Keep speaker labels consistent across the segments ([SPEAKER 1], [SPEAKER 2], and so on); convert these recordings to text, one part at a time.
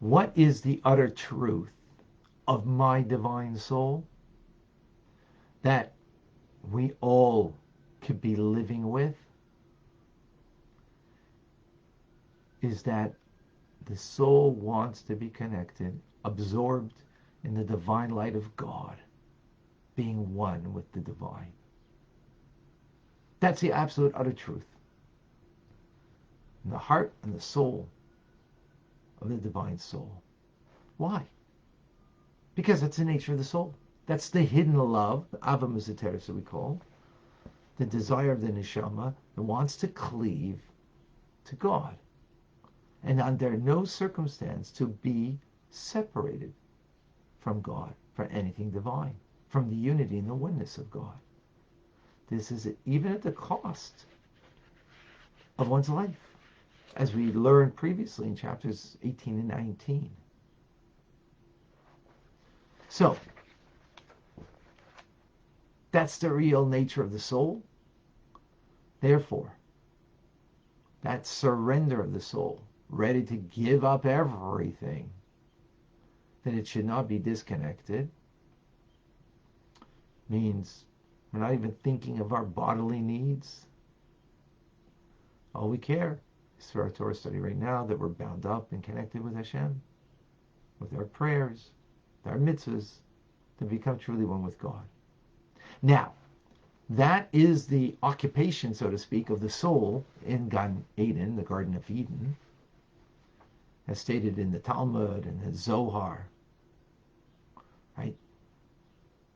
[SPEAKER 1] What is the utter truth of my divine soul that we all could be living with? Is that the soul wants to be connected, absorbed in the divine light of God, being one with the divine. That's the absolute utter truth. In the heart and the soul of the divine soul. Why? Because that's the nature of the soul. That's the hidden love, the Ava Mizateris that we call, the desire of the neshama that wants to cleave to God. And under no circumstance to be separated from God for anything divine, from the unity and the oneness of God. This is even at the cost of one's life, as we learned previously in chapters 18 and 19. So, that's the real nature of the soul. Therefore, that surrender of the soul, ready to give up everything, that it should not be disconnected, means we're not even thinking of our bodily needs. All we care is for our Torah study right now, that we're bound up and connected with Hashem, with our prayers, with our mitzvahs, to become truly one with God. Now, that is the occupation, so to speak, of the soul in Gan Eden, the Garden of Eden, as stated in the Talmud and the Zohar, right?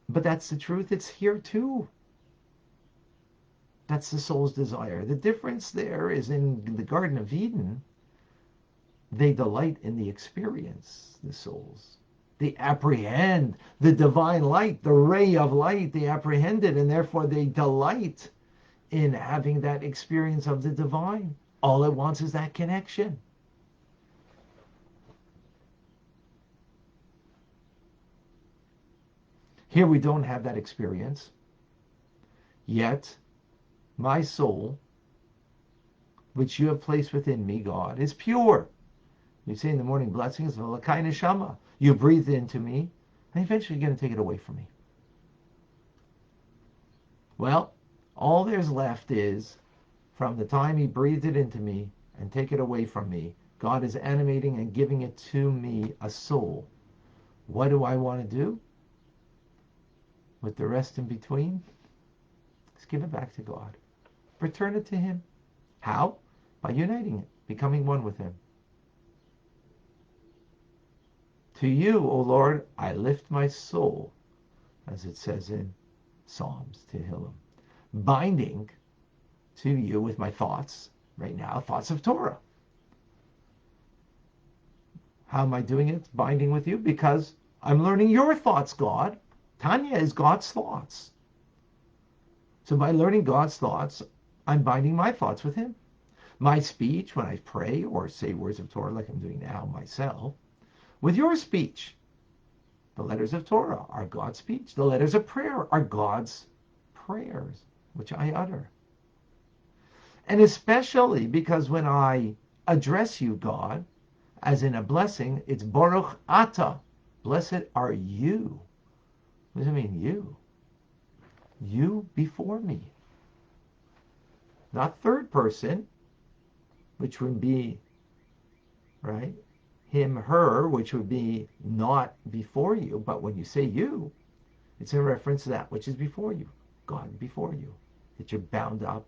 [SPEAKER 1] But that's the truth. It's here too. That's the soul's desire. The difference there is in the Garden of Eden, they delight in the experience, the souls. They apprehend the divine light, the ray of light. They apprehend it, and therefore they delight in having that experience of the divine. All it wants is that connection. Here we don't have that experience, yet my soul, which you have placed within me, God, is pure. You say in the morning blessings, V'lakai neshama. You breathe into me, and eventually you're going to take it away from me. Well, all there's left is, from the time he breathed it into me and take it away from me, God is animating and giving it to me, a soul. What do I want to do with the rest in between? Let's give it back to God. Return it to him. How? By uniting it, becoming one with him. To you, O Lord, I lift my soul, as it says in Psalms, Tehillim, binding to you with my thoughts, right now, thoughts of Torah. How am I doing it? Binding with you? Because I'm learning your thoughts, God. Tanya is God's thoughts. So by learning God's thoughts, I'm binding my thoughts with him. My speech, when I pray or say words of Torah like I'm doing now myself, with your speech. The letters of Torah are God's speech. The letters of prayer are God's prayers, which I utter. And especially because when I address you, God, as in a blessing, it's Baruch Ata. Blessed are you. What does it mean, you? You before me. Not third person, which would be, right? Him, her, which would be not before you, but when you say you, it's in reference to that which is before you, God before you, that you're bound up,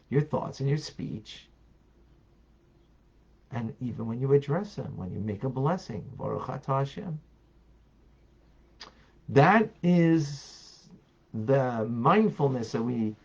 [SPEAKER 1] your thoughts and your speech, and even when you address them, when you make a blessing, Baruch Atah Hashem. That is the mindfulness that we